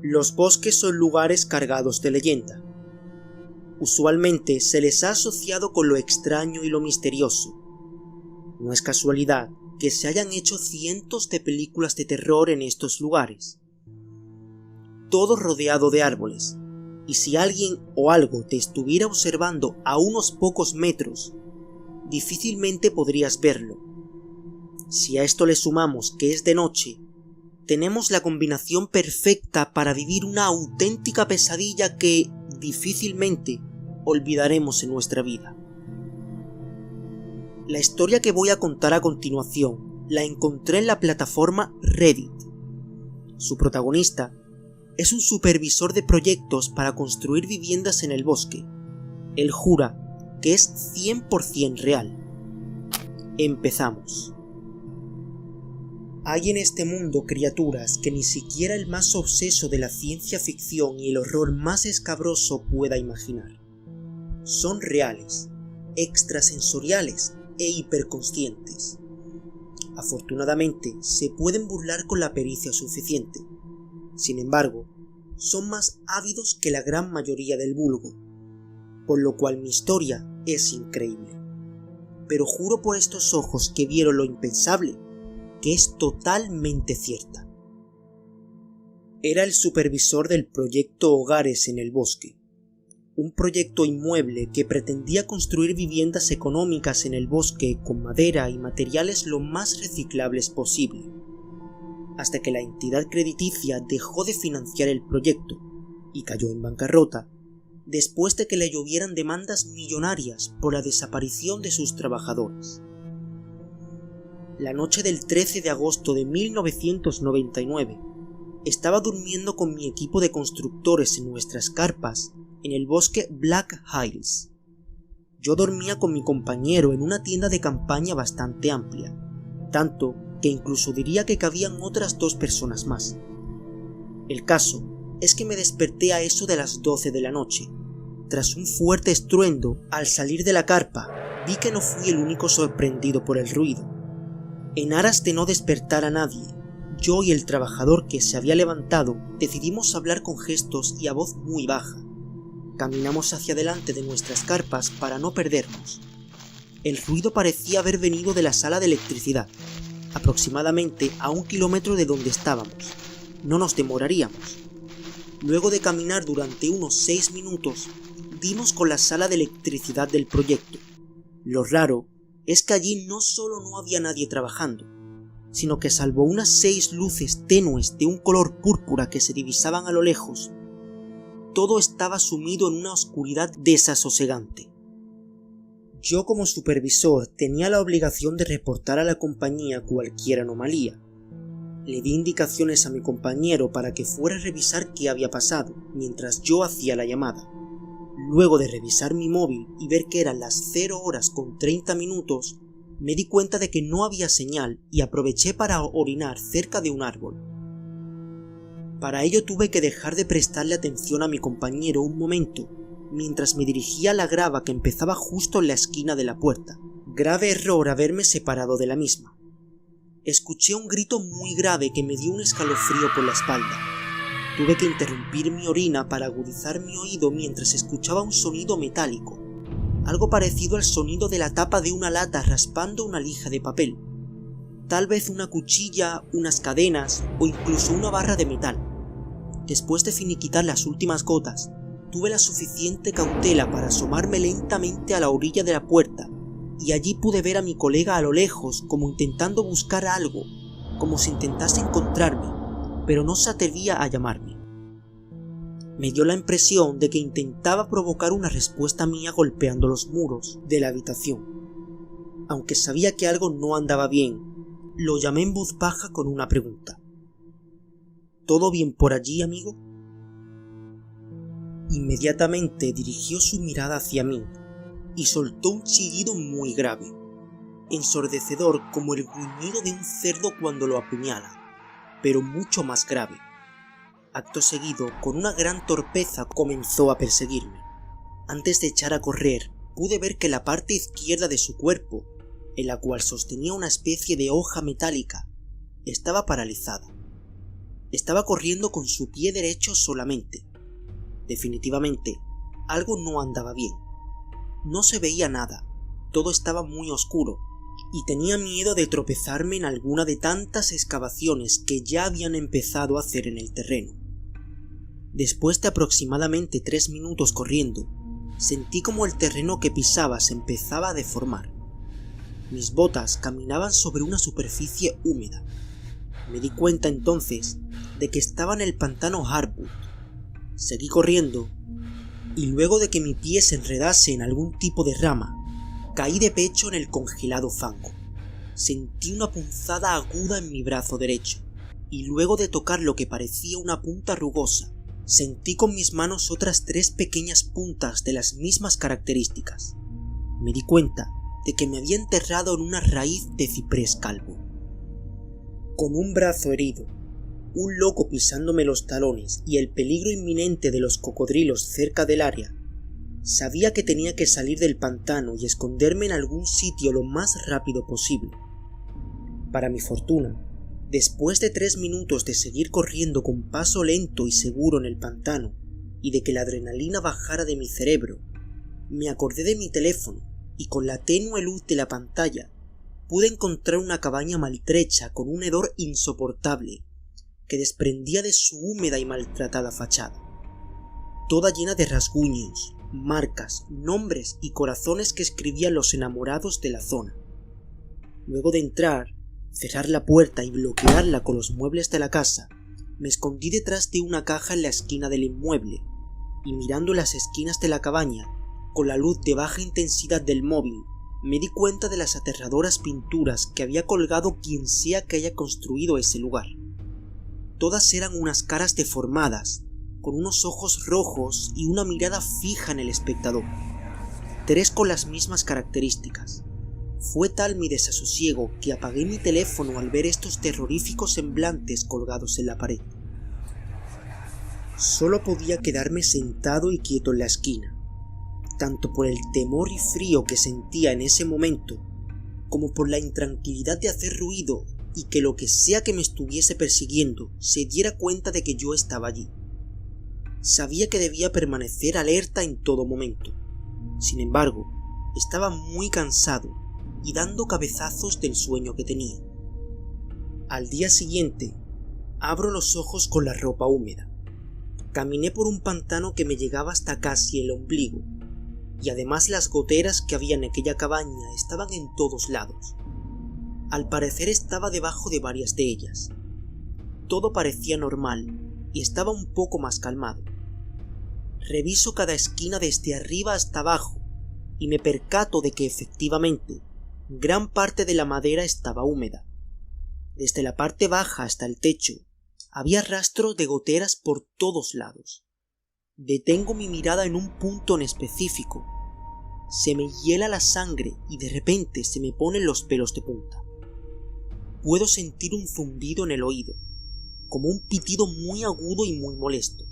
Los bosques son lugares cargados de leyenda. Usualmente se les ha asociado con lo extraño y lo misterioso. No es casualidad que se hayan hecho cientos de películas de terror en estos lugares. Todo rodeado de árboles, y si alguien o algo te estuviera observando a unos pocos metros, difícilmente podrías verlo. Si a esto le sumamos que es de noche, tenemos la combinación perfecta para vivir una auténtica pesadilla que difícilmente olvidaremos en nuestra vida. La historia que voy a contar a continuación la encontré en la plataforma Reddit. Su protagonista es un supervisor de proyectos para construir viviendas en el bosque. Él jura que es 100% real. Empezamos. Hay en este mundo criaturas que ni siquiera el más obseso de la ciencia ficción y el horror más escabroso pueda imaginar. Son reales, extrasensoriales e hiperconscientes. Afortunadamente, se pueden burlar con la pericia suficiente. Sin embargo, son más ávidos que la gran mayoría del vulgo, por lo cual mi historia es increíble. Pero juro por estos ojos que vieron lo impensable, que es totalmente cierta. Era el supervisor del proyecto Hogares en el Bosque, un proyecto inmueble que pretendía construir viviendas económicas en el bosque con madera y materiales lo más reciclables posible, hasta que la entidad crediticia dejó de financiar el proyecto y cayó en bancarrota después de que le llovieran demandas millonarias por la desaparición de sus trabajadores. La noche del 13 de agosto de 1999, estaba durmiendo con mi equipo de constructores en nuestras carpas en el bosque Black Hills. Yo dormía con mi compañero en una tienda de campaña bastante amplia, tanto que incluso diría que cabían otras 2 personas más. El caso es que me desperté a eso de las 12 de la noche. Tras un fuerte estruendo, al salir de la carpa, vi que no fui el único sorprendido por el ruido. En aras de no despertar a nadie, yo y el trabajador que se había levantado decidimos hablar con gestos y a voz muy baja. Caminamos hacia adelante de nuestras carpas para no perdernos. El ruido parecía haber venido de la sala de electricidad, aproximadamente a 1 kilómetro de donde estábamos. No nos demoraríamos. Luego de caminar durante unos 6 minutos, dimos con la sala de electricidad del proyecto. Lo raro es que allí no solo no había nadie trabajando, sino que salvo unas 6 luces tenues de un color púrpura que se divisaban a lo lejos, todo estaba sumido en una oscuridad desasosegante. Yo como supervisor tenía la obligación de reportar a la compañía cualquier anomalía. Le di indicaciones a mi compañero para que fuera a revisar qué había pasado, mientras yo hacía la llamada. Luego de revisar mi móvil y ver que eran las 0:30, me di cuenta de que no había señal y aproveché para orinar cerca de un árbol. Para ello tuve que dejar de prestarle atención a mi compañero un momento, mientras me dirigía a la grava que empezaba justo en la esquina de la puerta. Grave error haberme separado de la misma. Escuché un grito muy grave que me dio un escalofrío por la espalda. Tuve que interrumpir mi orina para agudizar mi oído mientras escuchaba un sonido metálico, algo parecido al sonido de la tapa de una lata raspando una lija de papel. Tal vez una cuchilla, unas cadenas o incluso una barra de metal. Después de finiquitar las últimas gotas, tuve la suficiente cautela para asomarme lentamente a la orilla de la puerta y allí pude ver a mi colega a lo lejos como intentando buscar algo, como si intentase encontrarme, pero no se atrevía a llamarme. Me dio la impresión de que intentaba provocar una respuesta mía golpeando los muros de la habitación. Aunque sabía que algo no andaba bien, lo llamé en voz baja con una pregunta. ¿Todo bien por allí, amigo? Inmediatamente dirigió su mirada hacia mí y soltó un chillido muy grave, ensordecedor como el gruñido de un cerdo cuando lo apuñala, pero mucho más grave. Acto seguido, con una gran torpeza, comenzó a perseguirme. Antes de echar a correr, pude ver que la parte izquierda de su cuerpo, en la cual sostenía una especie de hoja metálica, estaba paralizada. Estaba corriendo con su pie derecho solamente. Definitivamente, algo no andaba bien. No se veía nada, todo estaba muy oscuro, y tenía miedo de tropezarme en alguna de tantas excavaciones que ya habían empezado a hacer en el terreno. Después de aproximadamente 3 minutos corriendo, sentí como el terreno que pisaba se empezaba a deformar. Mis botas caminaban sobre una superficie húmeda. Me di cuenta entonces de que estaba en el pantano Hardwood. Seguí corriendo, y luego de que mi pie se enredase en algún tipo de rama, caí de pecho en el congelado fango. Sentí una punzada aguda en mi brazo derecho, y luego de tocar lo que parecía una punta rugosa, sentí con mis manos otras 3 pequeñas puntas de las mismas características. Me di cuenta de que me había enterrado en una raíz de ciprés calvo. Con un brazo herido, un loco pisándome los talones y el peligro inminente de los cocodrilos cerca del área, sabía que tenía que salir del pantano y esconderme en algún sitio lo más rápido posible. Para mi fortuna, después de 3 minutos de seguir corriendo con paso lento y seguro en el pantano y de que la adrenalina bajara de mi cerebro, me acordé de mi teléfono y con la tenue luz de la pantalla pude encontrar una cabaña maltrecha con un hedor insoportable que desprendía de su húmeda y maltratada fachada, toda llena de rasguños, marcas, nombres y corazones que escribían los enamorados de la zona. Luego de entrar, cerrar la puerta y bloquearla con los muebles de la casa, me escondí detrás de una caja en la esquina del inmueble y mirando las esquinas de la cabaña con la luz de baja intensidad del móvil, me di cuenta de las aterradoras pinturas que había colgado quien sea que haya construido ese lugar. Todas eran unas caras deformadas, con unos ojos rojos y una mirada fija en el espectador. 3 con las mismas características. Fue tal mi desasosiego que apagué mi teléfono al ver estos terroríficos semblantes colgados en la pared. Solo podía quedarme sentado y quieto en la esquina, tanto por el temor y frío que sentía en ese momento, como por la intranquilidad de hacer ruido y que lo que sea que me estuviese persiguiendo se diera cuenta de que yo estaba allí. Sabía que debía permanecer alerta en todo momento. Sin embargo, estaba muy cansado y dando cabezazos del sueño que tenía. Al día siguiente, abro los ojos con la ropa húmeda. Caminé por un pantano que me llegaba hasta casi el ombligo, y además las goteras que había en aquella cabaña estaban en todos lados. Al parecer estaba debajo de varias de ellas. Todo parecía normal y estaba un poco más calmado. Reviso cada esquina desde arriba hasta abajo y me percato de que efectivamente gran parte de la madera estaba húmeda. Desde la parte baja hasta el techo había rastros de goteras por todos lados. Detengo mi mirada en un punto en específico. Se me hiela la sangre y de repente se me ponen los pelos de punta. Puedo sentir un zumbido en el oído, como un pitido muy agudo y muy molesto,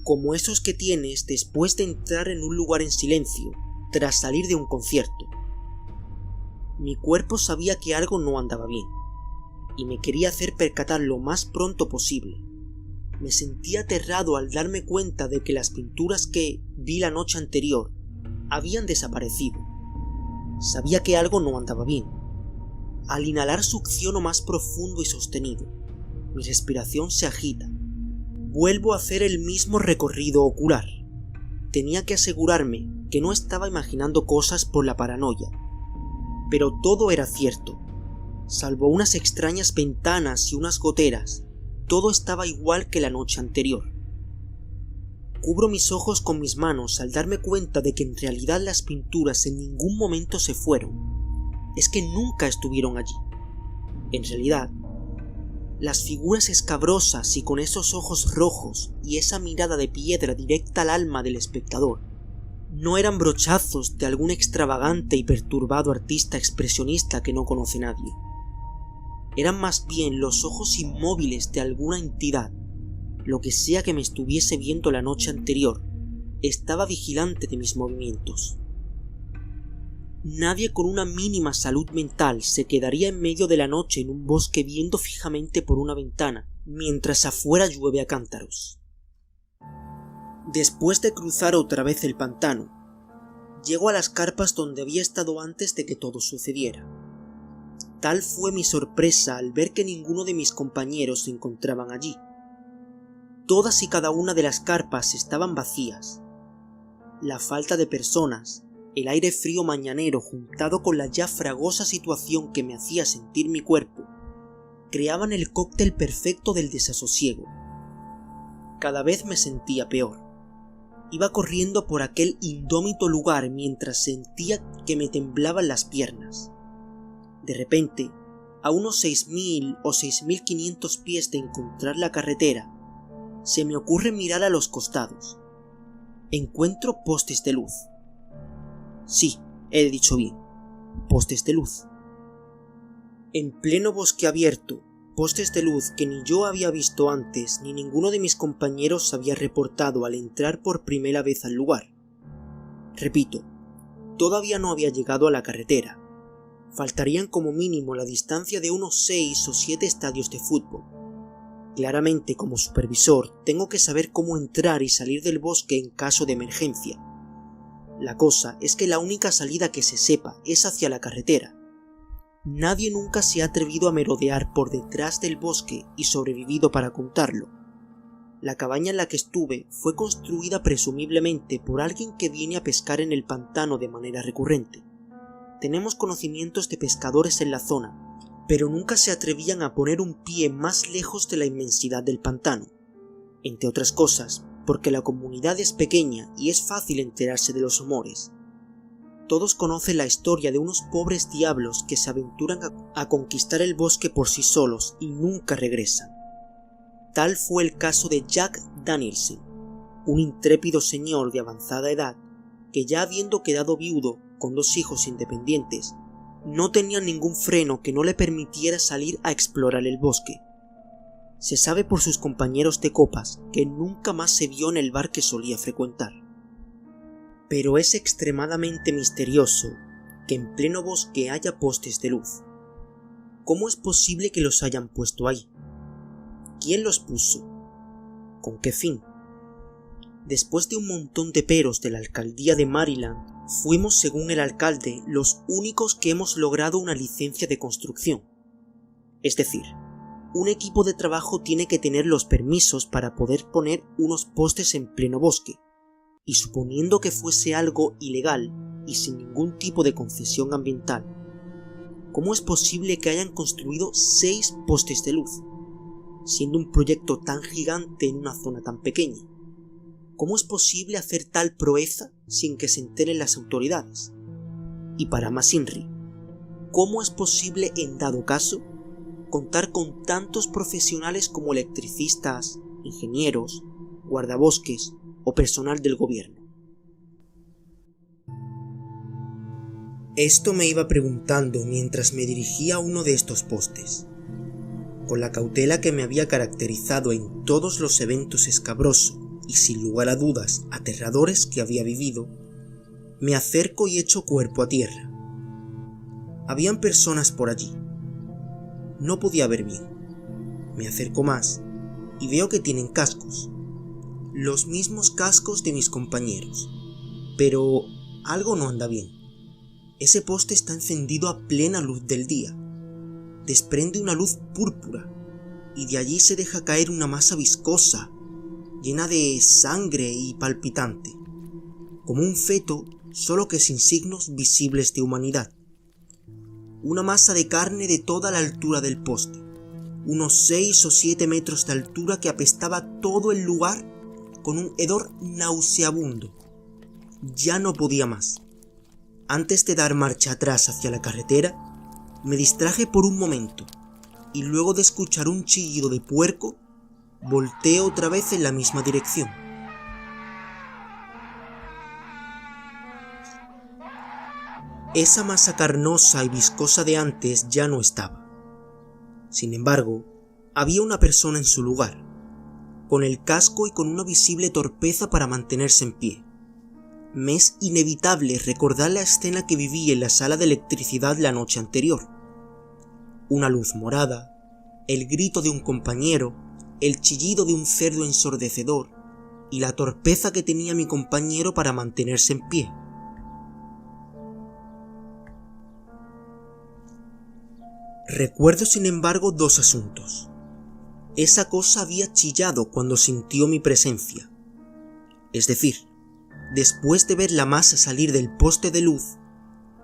como esos que tienes después de entrar en un lugar en silencio tras salir de un concierto. Mi cuerpo sabía que algo no andaba bien, y me quería hacer percatar lo más pronto posible. Me sentía aterrado al darme cuenta de que las pinturas que vi la noche anterior habían desaparecido. Sabía que algo no andaba bien. Al inhalar succiono más profundo y sostenido. Mi respiración se agita. Vuelvo a hacer el mismo recorrido ocular. Tenía que asegurarme que no estaba imaginando cosas por la paranoia. Pero todo era cierto. Salvo unas extrañas ventanas y unas goteras, todo estaba igual que la noche anterior. Cubro mis ojos con mis manos al darme cuenta de que en realidad las pinturas en ningún momento se fueron. Es que nunca estuvieron allí. En realidad, las figuras escabrosas y con esos ojos rojos y esa mirada de piedra directa al alma del espectador no eran brochazos de algún extravagante y perturbado artista expresionista que no conoce nadie. Eran más bien los ojos inmóviles de alguna entidad. Lo que sea que me estuviese viendo la noche anterior estaba vigilante de mis movimientos. Nadie con una mínima salud mental se quedaría en medio de la noche en un bosque viendo fijamente por una ventana mientras afuera llueve a cántaros. Después de cruzar otra vez el pantano, llego a las carpas donde había estado antes de que todo sucediera. Tal fue mi sorpresa al ver que ninguno de mis compañeros se encontraban allí. Todas y cada una de las carpas estaban vacías. La falta de personas, el aire frío mañanero juntado con la ya fragosa situación que me hacía sentir mi cuerpo, creaban el cóctel perfecto del desasosiego. Cada vez me sentía peor. Iba corriendo por aquel indómito lugar mientras sentía que me temblaban las piernas. De repente, a unos 6.000 o 6.500 pies de encontrar la carretera, se me ocurre mirar a los costados. Encuentro postes de luz. Sí, he dicho bien, postes de luz. En pleno bosque abierto, postes de luz que ni yo había visto antes ni ninguno de mis compañeros había reportado al entrar por primera vez al lugar. Repito, todavía no había llegado a la carretera. Faltarían como mínimo la distancia de unos 6 o 7 estadios de fútbol. Claramente, como supervisor, tengo que saber cómo entrar y salir del bosque en caso de emergencia. La cosa es que la única salida que se sepa es hacia la carretera. Nadie nunca se ha atrevido a merodear por detrás del bosque y sobrevivido para contarlo. La cabaña en la que estuve fue construida presumiblemente por alguien que viene a pescar en el pantano de manera recurrente. Tenemos conocimientos de pescadores en la zona, pero nunca se atrevían a poner un pie más lejos de la inmensidad del pantano. Entre otras cosas, porque la comunidad es pequeña y es fácil enterarse de los rumores. Todos conocen la historia de unos pobres diablos que se aventuran a conquistar el bosque por sí solos y nunca regresan. Tal fue el caso de Jack Danielson, un intrépido señor de avanzada edad que, ya habiendo quedado viudo con 2 hijos independientes, no tenía ningún freno que no le permitiera salir a explorar el bosque. Se sabe por sus compañeros de copas que nunca más se vio en el bar que solía frecuentar. Pero es extremadamente misterioso que en pleno bosque haya postes de luz. ¿Cómo es posible que los hayan puesto ahí? ¿Quién los puso? ¿Con qué fin? Después de un montón de peros de la alcaldía de Maryland, fuimos, según el alcalde, los únicos que hemos logrado una licencia de construcción. Es decir, un equipo de trabajo tiene que tener los permisos para poder poner unos postes en pleno bosque, y suponiendo que fuese algo ilegal y sin ningún tipo de concesión ambiental, ¿cómo es posible que hayan construido 6 postes de luz, siendo un proyecto tan gigante en una zona tan pequeña? ¿Cómo es posible hacer tal proeza sin que se enteren las autoridades? Y para más INRI, ¿cómo es posible, en dado caso, contar con tantos profesionales como electricistas, ingenieros, guardabosques o personal del gobierno? Esto me iba preguntando mientras me dirigía a uno de estos postes. Con la cautela que me había caracterizado en todos los eventos escabrosos y sin lugar a dudas aterradores que había vivido, me acerco y echo cuerpo a tierra. Habían personas por allí. No podía ver bien. Me acerco más y veo que tienen cascos. Los mismos cascos de mis compañeros. Pero algo no anda bien. Ese poste está encendido a plena luz del día. Desprende una luz púrpura y de allí se deja caer una masa viscosa, llena de sangre y palpitante, como un feto, solo que sin signos visibles de humanidad. Una masa de carne de toda la altura del poste, unos 6 o 7 metros de altura, que apestaba todo el lugar con un hedor nauseabundo. Ya no podía más. Antes de dar marcha atrás hacia la carretera, me distraje por un momento y luego de escuchar un chillido de puerco, volteo otra vez en la misma dirección. Esa masa carnosa y viscosa de antes ya no estaba. Sin embargo, había una persona en su lugar, con el casco y con una visible torpeza para mantenerse en pie. Me es inevitable recordar la escena que viví en la sala de electricidad la noche anterior. Una luz morada, el grito de un compañero el chillido de un cerdo ensordecedor y la torpeza que tenía mi compañero para mantenerse en pie. Recuerdo sin embargo dos asuntos. Esa cosa había chillado cuando sintió mi presencia. Es decir, después de ver la masa salir del poste de luz,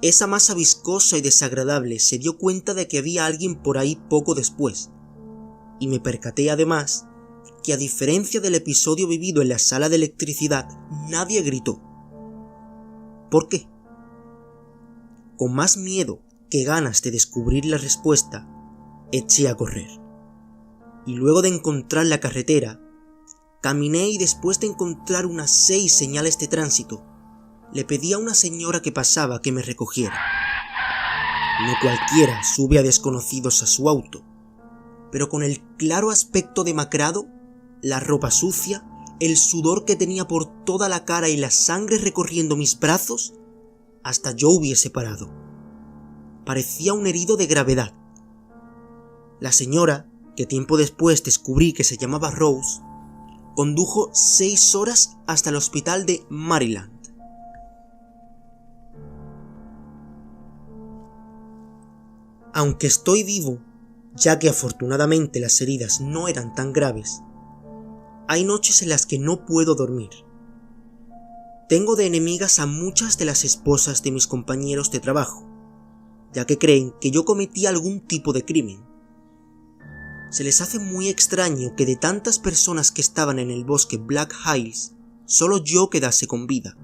esa masa viscosa y desagradable se dio cuenta de que había alguien por ahí poco después, y me percaté además que, a diferencia del episodio vivido en la sala de electricidad, nadie gritó. ¿Por qué? Con más miedo que ganas de descubrir la respuesta, eché a correr. Y luego de encontrar la carretera, caminé y después de encontrar unas 6 señales de tránsito, le pedí a una señora que pasaba que me recogiera. No cualquiera sube a desconocidos a su auto, pero con el claro aspecto demacrado, la ropa sucia, el sudor que tenía por toda la cara y la sangre recorriendo mis brazos, hasta yo hubiese parado. Parecía un herido de gravedad. La señora, que tiempo después descubrí que se llamaba Rose, condujo 6 horas hasta el hospital de Maryland. Aunque estoy vivo, ya que afortunadamente las heridas no eran tan graves, hay noches en las que no puedo dormir. Tengo de enemigas a muchas de las esposas de mis compañeros de trabajo, ya que creen que yo cometí algún tipo de crimen. Se les hace muy extraño que de tantas personas que estaban en el bosque Black Hills, solo yo quedase con vida.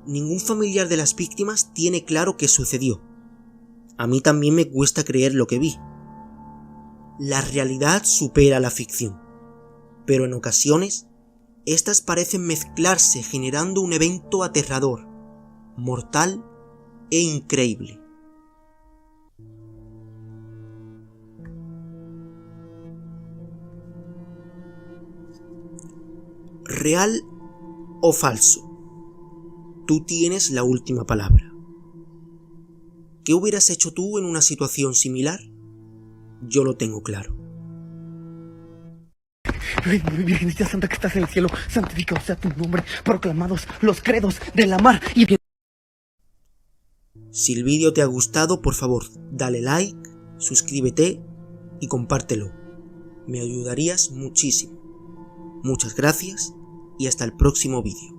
Ningún familiar de las víctimas tiene claro qué sucedió. A mí también me cuesta creer lo que vi. La realidad supera la ficción, pero en ocasiones, estas parecen mezclarse generando un evento aterrador, mortal e increíble. ¿Real o falso? Tú tienes la última palabra. ¿Qué hubieras hecho tú en una situación similar? Yo lo tengo claro. Virgencita Santa que estás en el cielo, santificado sea tu nombre, proclamados los credos de la mar y bien. Si el vídeo te ha gustado, por favor, dale like, suscríbete y compártelo. Me ayudarías muchísimo. Muchas gracias y hasta el próximo vídeo.